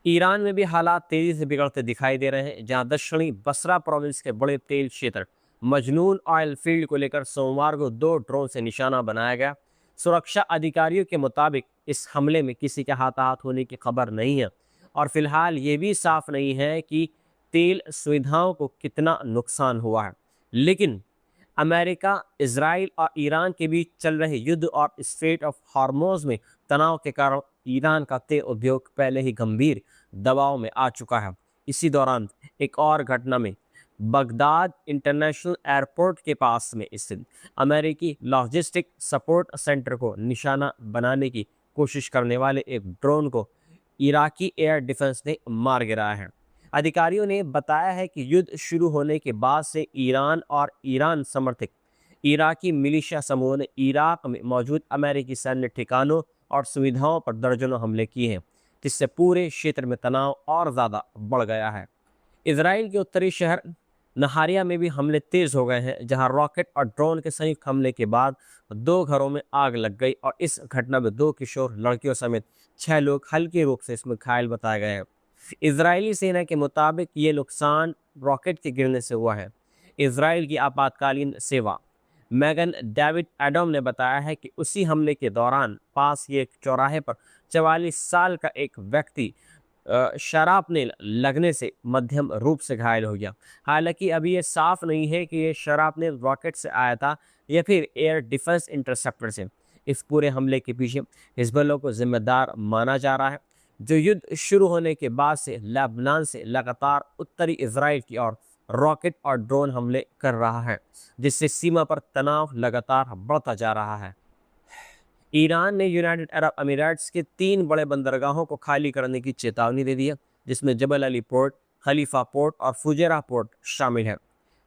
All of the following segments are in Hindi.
ईरान में भी हालात तेजी से बिगड़ते दिखाई दे रहे हैं, जहां दक्षिणी बसरा प्रोविंस के बड़े तेल क्षेत्र मजनून ऑयल फील्ड को लेकर सोमवार को 2 ड्रोन से निशाना बनाया गया। सुरक्षा अधिकारियों के मुताबिक इस हमले में किसी के हताहत होने की खबर नहीं है और फिलहाल ये भी साफ नहीं है कि तेल सुविधाओं को कितना नुकसान हुआ है। लेकिन अमेरिका, इजराइल और ईरान के बीच चल रहे युद्ध और स्ट्रेट ऑफ हार्मोज में तनाव के कारण ईरान का तेल उद्योग पहले ही गंभीर दबाव में आ चुका है। इसी दौरान एक और घटना में बगदाद इंटरनेशनल एयरपोर्ट के पास में स्थित अमेरिकी लॉजिस्टिक सपोर्ट सेंटर को निशाना बनाने की कोशिश करने वाले एक ड्रोन को इराकी एयर डिफेंस ने मार गिराया है। अधिकारियों ने बताया है कि युद्ध शुरू होने के बाद से ईरान और ईरान समर्थित इराकी मिलिशिया समूह ने इराक में मौजूद अमेरिकी सैन्य ठिकानों और सुविधाओं पर दर्जनों हमले किए हैं, जिससे पूरे क्षेत्र में तनाव और ज़्यादा बढ़ गया है। इसराइल के उत्तरी शहर नहारिया में भी हमले तेज हो गए हैं, जहां रॉकेट और ड्रोन के संयुक्त हमले के बाद 2 घरों में आग लग गई और इस घटना में 2 किशोर लड़कियों समेत 6 लोग हल्के रूप से इसमें घायल बताए गए हैं। इजरायली सेना के मुताबिक ये नुकसान रॉकेट के गिरने से हुआ है। इसराइल की आपातकालीन सेवा मैगन डेविड एडम ने बताया है कि उसी हमले के दौरान पास ही एक चौराहे पर 44 साल का एक व्यक्ति शराब लगने से मध्यम रूप से घायल हो गया। हालांकि अभी ये साफ नहीं है कि ये शराब रॉकेट से आया था या फिर एयर डिफेंस इंटरसेप्टर से। इस पूरे हमले के पीछे हिजबुल्लाह को जिम्मेदार माना जा रहा है, जो युद्ध शुरू होने के बाद से लेबनान से लगातार उत्तरी इजराइल की ओर रॉकेट और ड्रोन हमले कर रहा है, जिससे सीमा पर तनाव लगातार बढ़ता जा रहा है। ईरान ने यूनाइटेड अरब अमीराट्स के 3 बड़े बंदरगाहों को खाली करने की चेतावनी दे दी है, जिसमें जबल अली पोर्ट, खलीफा पोर्ट और फुजेरा पोर्ट शामिल है।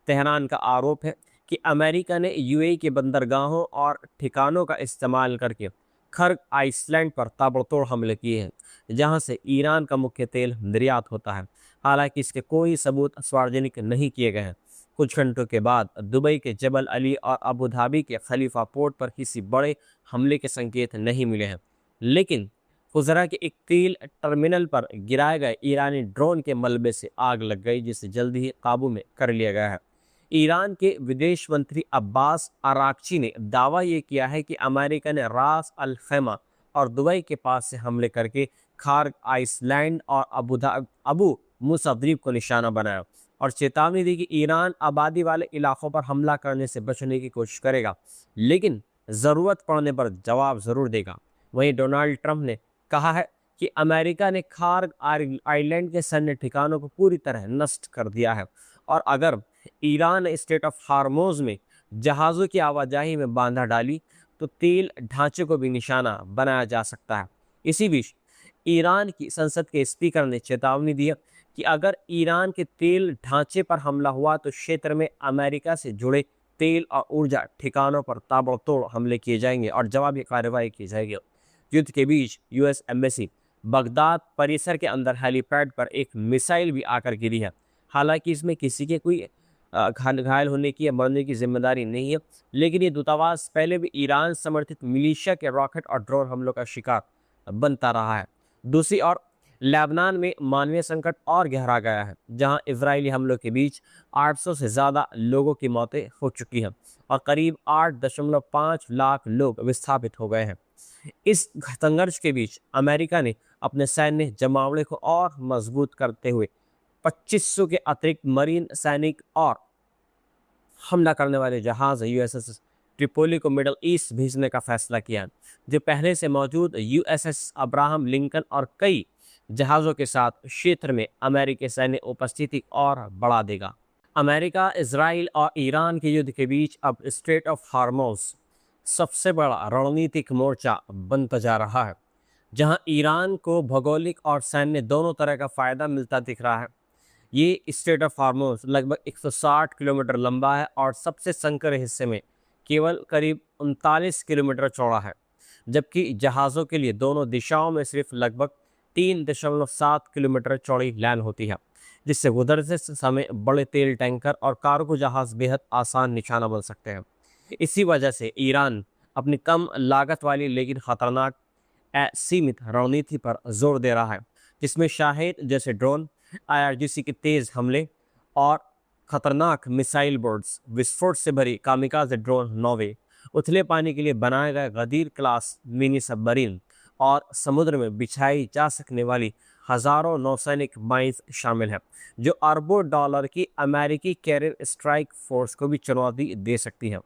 तेहरान का आरोप है कि अमेरिका ने यूएई के बंदरगाहों और ठिकानों का इस्तेमाल करके खर्ग आइसलैंड पर ताबड़तोड़ हमले किए हैं, जहां से ईरान का मुख्य तेल निर्यात होता है। हालांकि इसके कोई सबूत सार्वजनिक नहीं किए गए हैं। कुछ घंटों के बाद दुबई के जबल अली और अबू धाबी के खलीफा पोर्ट पर किसी बड़े हमले के संकेत नहीं मिले हैं, लेकिन फुजरा के एक तेल टर्मिनल पर गिराए गए ईरानी ड्रोन के मलबे से आग लग गई, जिसे जल्दी ही काबू में कर लिया गया है। ईरान के विदेश मंत्री अब्बास अराक्ची ने दावा ये किया है कि अमेरिका ने रास अल खैमा और दुबई के पास से हमले करके खार्ग आइसलैंड और अबू मूसा द्वीप को निशाना बनाया और चेतावनी दी कि ईरान आबादी वाले इलाकों पर हमला करने से बचने की कोशिश करेगा, लेकिन ज़रूरत पड़ने पर जवाब ज़रूर देगा। वहीं डोनाल्ड ट्रंप ने कहा है कि अमेरिका ने खार्ग आइलैंड के सैन्य ठिकानों को पूरी तरह नष्ट कर दिया है और अगर ईरान ने स्ट्रेट ऑफ हार्मोज में जहाज़ों की आवाजाही में बाधा डाली तो तेल ढांचे को भी निशाना बनाया जा सकता है। इसी बीच ईरान की संसद के स्पीकर ने चेतावनी दी है कि अगर ईरान के तेल ढांचे पर हमला हुआ तो क्षेत्र में अमेरिका से जुड़े तेल और ऊर्जा ठिकानों पर ताबड़तोड़ हमले किए जाएंगे और जवाबी कार्रवाई की जाएगी। युद्ध के बीच यूएस एम्बेसी बगदाद परिसर के अंदर हेलीपैड पर एक मिसाइल भी आकर गिरी है। हालांकि इसमें किसी के कोई घायल होने की या मरने की जिम्मेदारी नहीं है, लेकिन ये दूतावास पहले भी ईरान समर्थित मिलिशिया के रॉकेट और ड्रोन हमलों का शिकार बनता रहा है। दूसरी ओर लेबनान में मानवीय संकट और गहरा गया है, जहां इजरायली हमलों के बीच 800 से ज़्यादा लोगों की मौतें हो चुकी हैं और करीब 8.5 लाख लोग विस्थापित हो गए हैं। इस संघर्ष के बीच अमेरिका ने अपने सैन्य जमावड़े को और मजबूत करते हुए 2500 के अतिरिक्त मरीन सैनिक और हमला करने वाले जहाज यूएसएस ट्रिपोली को मिडल ईस्ट भेजने का फैसला किया, जो पहले से मौजूद यूएसएस अब्राहम लिंकन और कई जहाज़ों के साथ क्षेत्र में अमेरिकी सैन्य उपस्थिति और बढ़ा देगा। अमेरिका, इजराइल और ईरान के युद्ध के बीच अब स्ट्रेट ऑफ हार्मोज सबसे बड़ा रणनीतिक मोर्चा बनता जा रहा है, जहां ईरान को भौगोलिक और सैन्य दोनों तरह का फायदा मिलता दिख रहा है। ये स्ट्रेट ऑफ हार्मोज लगभग 160 किलोमीटर लंबा है और सबसे संकर हिस्से में केवल करीब 39 किलोमीटर चौड़ा है, जबकि जहाज़ों के लिए दोनों दिशाओं में सिर्फ लगभग 3.7 किलोमीटर चौड़ी लाइन होती है, जिससे गुजरते समय बड़े तेल टैंकर और कार्गो जहाज़ बेहद आसान निशाना बन सकते हैं। इसी वजह से ईरान अपनी कम लागत वाली लेकिन खतरनाक सीमित रणनीति पर जोर दे रहा है, जिसमें शाहेद जैसे ड्रोन, IRGC के तेज हमले और खतरनाक मिसाइल बोर्ड्स, विस्फोट से भरी कामिकाज़े ड्रोन नौवे, उथले पानी के लिए बनाए गए गदीर क्लास मिनी सबमरीन और समुद्र में बिछाई जा सकने वाली हजारों नौसैनिक माइंस शामिल हैं, जो अरबों डॉलर की अमेरिकी कैरियर स्ट्राइक फोर्स को भी चुनौती दे सकती है।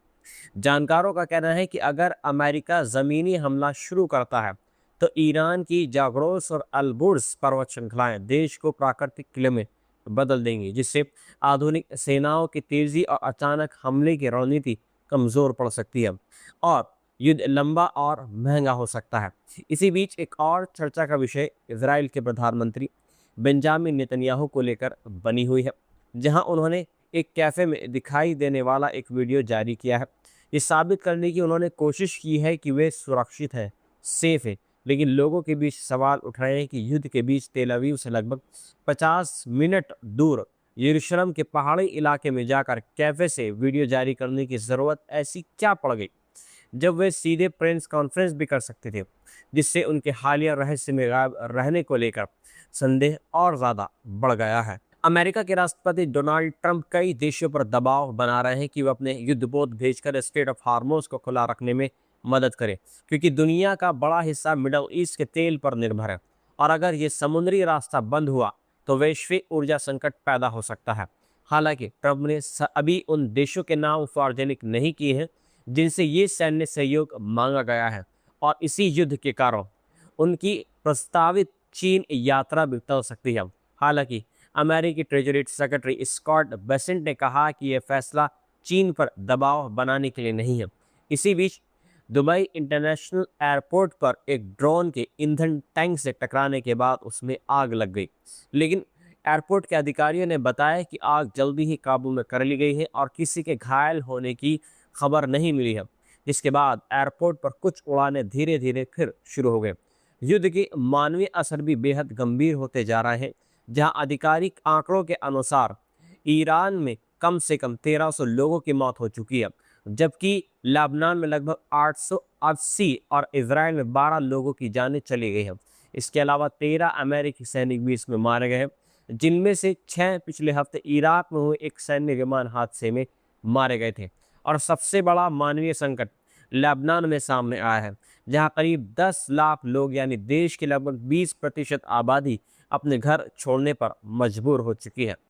जानकारों का कहना है कि अगर अमेरिका ज़मीनी हमला शुरू करता है तो ईरान की जाग्रोस और अलबुर्ज पर्वत श्रृंखलाएं देश को प्राकृतिक किले में बदल देंगी, जिससे आधुनिक सेनाओं की तेजी और अचानक हमले की रणनीति कमजोर पड़ सकती है और युद्ध लंबा और महंगा हो सकता है। इसी बीच एक और चर्चा का विषय इजराइल के प्रधानमंत्री बेंजामिन नेतन्याहू को लेकर बनी हुई है, जहां उन्होंने एक कैफे में दिखाई देने वाला एक वीडियो जारी किया है। ये साबित करने की उन्होंने कोशिश की है कि वे सुरक्षित हैं, सेफ है, लेकिन लोगों के बीच सवाल उठ रहे हैं कि युद्ध के बीच तेल अवीव से लगभग 50 मिनट दूर यरूशलेम के पहाड़ी इलाके में जाकर कैफे से वीडियो जारी करने की ज़रूरत ऐसी क्या पड़ गई, जब वे सीधे प्रेस कॉन्फ्रेंस भी कर सकते थे, जिससे उनके हालिया रहस्य में गायब रहने को लेकर संदेह और ज़्यादा बढ़ गया है। अमेरिका के राष्ट्रपति डोनाल्ड ट्रंप कई देशों पर दबाव बना रहे हैं कि वे अपने युद्धपोत भेजकर स्ट्रेट ऑफ हार्मोज को खुला रखने में मदद करें, क्योंकि दुनिया का बड़ा हिस्सा मिडल ईस्ट के तेल पर निर्भर है और अगर ये समुद्री रास्ता बंद हुआ तो वैश्विक ऊर्जा संकट पैदा हो सकता है। हालांकि ट्रंप ने अभी उन देशों के नाम सार्वजनिक नहीं किए हैं जिनसे ये सैन्य सहयोग मांगा गया है और इसी युद्ध के कारण उनकी प्रस्तावित चीन यात्रा भी टल सकती है। हालांकि अमेरिकी ट्रेजरी सेक्रेटरी स्कॉट बेसेंट ने कहा कि यह फैसला चीन पर दबाव बनाने के लिए नहीं है। इसी बीच दुबई इंटरनेशनल एयरपोर्ट पर एक ड्रोन के ईंधन टैंक से टकराने के बाद उसमें आग लग गई, लेकिन एयरपोर्ट के अधिकारियों ने बताया कि आग जल्दी ही काबू में कर ली गई है और किसी के घायल होने की खबर नहीं मिली है, जिसके बाद एयरपोर्ट पर कुछ उड़ानें धीरे धीरे फिर शुरू हो गए। युद्ध के मानवीय असर भी बेहद गंभीर होते जा रहे हैं, जहां आधिकारिक आंकड़ों के अनुसार ईरान में कम से कम 1300 लोगों की मौत हो चुकी है, जबकि लेबनान में लगभग 880 और इजराइल में 12 लोगों की जानें चली गई हैं। इसके अलावा 13 अमेरिकी सैनिक भी इसमें मारे गए हैं, जिनमें से 6 पिछले हफ्ते इराक में हुए एक सैन्य विमान हादसे में मारे गए थे। और सबसे बड़ा मानवीय संकट लेबनान में सामने आया है, जहां करीब 10 लाख लोग यानी देश की लगभग 20% आबादी अपने घर छोड़ने पर मजबूर हो चुकी है।